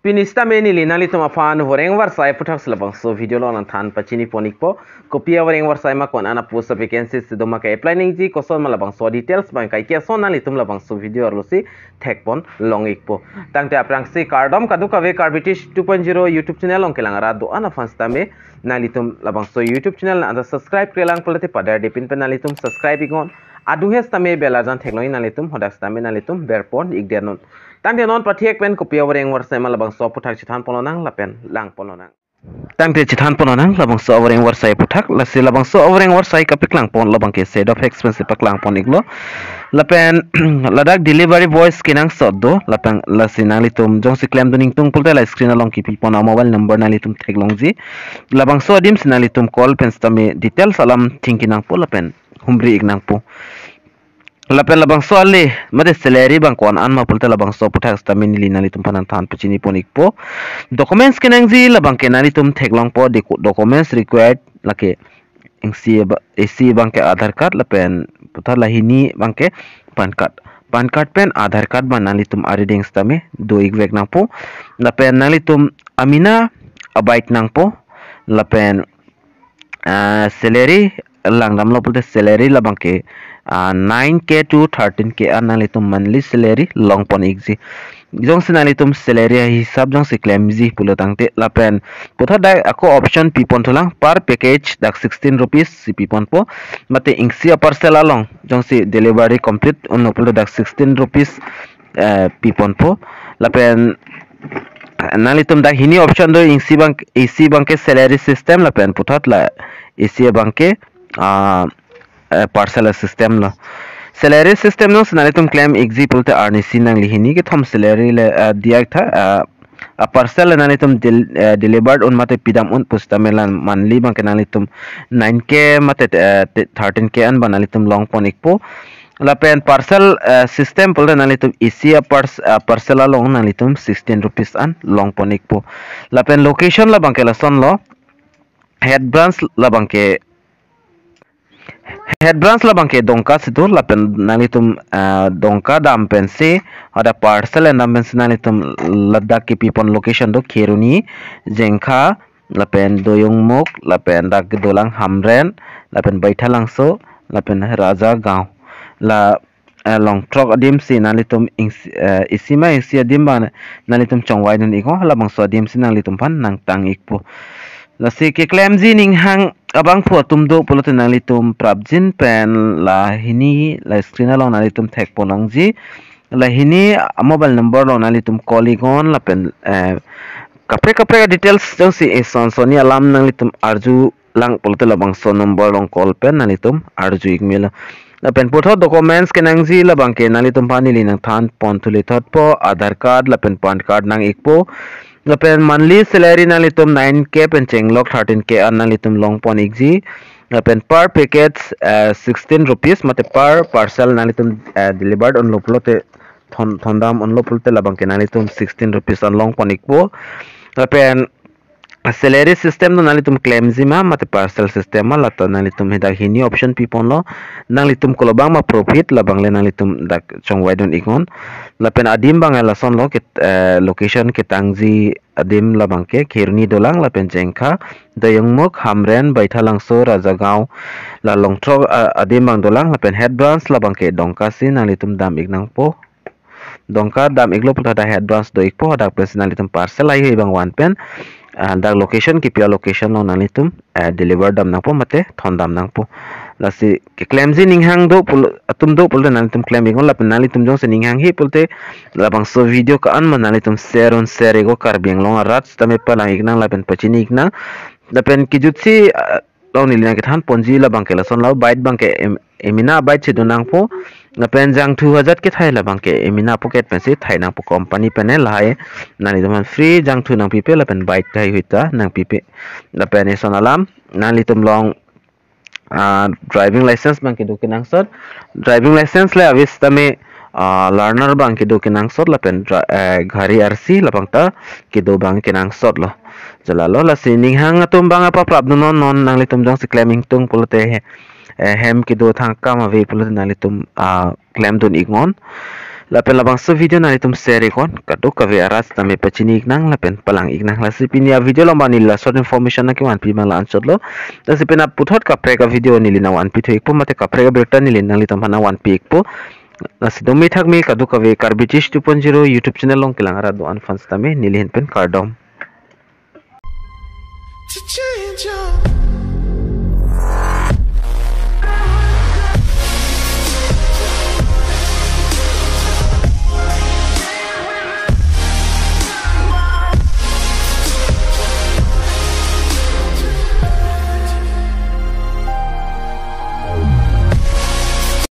Pinista meni li nali tuma fan horeng war sai putak selabang so video lo nan than pachini ponik po kopia horeng war sai ma kon ana post vacancies sidoma ka apply ning ji koson malabang so details bang kai kia son nali tum labang so video arlo si thek pon long ik po tangte aprang si cardom kadu ka ve carbitish 2.0 youtube channel ong kelang ra do ana fans tame nali tum labang so youtube channel na subscribe kelang polate pada depin pe nali tum subscribe igon adu hes tame bela jan thekloi nali tum hodak tame nali tum berpon igdernon tangte non patiek pen kopia wareng war sai malabang so putak chithan pononang lapen lang pononang tangte chithan pononang labang so wareng war sai putak lasi labang so wareng war sai kapik lang pon labang ke set of expensive pak lang pon iglo lapen ladak delivery voice kinang soddo lapang lasi nali tum jong si claim duning tung pulte la screen along kipil pona mobile number nali tum theklong ji labang so dim sinali tum call pen stame details alam thinkinang po lapen humri ignang po lapen labang so ale made salary bang kon an ma pulte labang so putak stamin li nali tum panan than pachini ponik po documents kinang ji labang ke nali tum theklong po documents required lake AC bang ke aadhar card lapen putar lahini bang ke pan card pen aadhar card ban nali tum ariding stame do igvek nang po lapen nali tum amina abait nang po lapen salary langdam lo pulte salary labang ke 9k to 13k anali tum monthly salary long pon exi jong sinali tum salary hisab jong si claim ji pulotang te lapen putha dai ako option pipon thulang per package dak 16 rupees si pipon po mate ingsi parcel along jong si delivery complete on pulo dak 16 rupees pipon po lapen nali tum dak hini option do ingsi bank AC bank ke salary system lapen puthat la AC bank ke parcel system lo salary system no sinali tum claim example te arni sinang lihini ke thom salary le diak tha a parcel nali tum delivered on mate pidam on pustamelan monthly bang kenali tum 9k mate 13k an banali tum long ponik po lapen parcel system pol nali tum isia parcel along nali tum 16 rupees an long ponik po lapen location la bang ke lason lo head branch la bang ke head branch la bangke dongka situ lapen nalitum dongka dam pensi ada parcel and dam pensi nalitum ladakh ki pipon location do kheruni jengkha lapen doyong mok lapen dak dolang hamren lapen baithalangso lapen raja gaon la long trok adim si nalitum isima isia dimba nalitum chongwai nun iko labang so adim si nalitum pan nang tang ikpo lasi ke claim ji ning hang abang pho tumdo polote nalitum prabjin pen la hini la screen along nalitum thek ponang ji la hini mobile number lo nalitum calligon la pen kapre details jong si son soni alam nalitum arju lang polote labang so number long call pen nalitum arju igmail la pen photo documents kenang ji la bang ke nalitum panili nang than pon thuli thot po aadhar card la pen pan card nang ikpo lapen monthly salary nalitum 9k pen chenglok 13k an nalitum long pon exi lapen per package 16 rupees mate per parcel nalitum delivered on loplote thondam on loplote labang ke nalitum 16 rupees an long pon ikpo lapen salary system no nalitum claim zima mate parcel system ma lata nalitum hedak hini option pipon lo nalitum kolobang ma profit labang le nalitum dak chongwai don ikon lapen adim bang la son lo ke location ke tangji adim labang ke khirni dolang lapen jengkha doyongmok hamren baithalangso rajagaon la longtro adim bang dolang lapen head branch labang ke dongka si nalitum dam ignang po dongka dam iglo puta da head branch do ikpo dak personalitum parcel ai bang one pen dak location kipia location lo nalitum deliver dam nang po mate thondam nang po lasi ke claim ji ninghang do atum do pulte nalitum claim igol la nalitum jong se ninghang hi pulte labang so video ka an man nalitum share ego karbeng long rat tame palang ignang lapen pachini ignang lapen kijutsi lo nilina ke than ponji labang ke lason lo bite bang ke emina bite che donang po lapen jang 2000 ke thai labang ke emina pocket pen se thai nang po company pen lai nani doman free jang thu nang pipe lapen bite thai huita nang pipe lapen eson alam nalitum long driving license bang ke do kinang sot driving license le avis tame learner bang ke do kinang sot lapen ghari RC lapang ta ke do bang kinang sot lo jalalo la sining hang atum bang apa prab non nang litum jong si claiming tung polote hem ke do thang kam ave polote nang litum claim dun ingon lapen labang so video na itum share ikon kaduk kave aras tame pachini iknang lapen palang iknang la sipinia video lo mani la short information na kiwan pi mala answer lo la sipina puthot ka preka video nili na wan pi thik po mate ka preka berta nili nang litam hana wan pi ikpo la sidomi thak me kaduk kave karbichish 2.0 youtube channel long kilang ara do an fans tame nili hen pen kardom to change your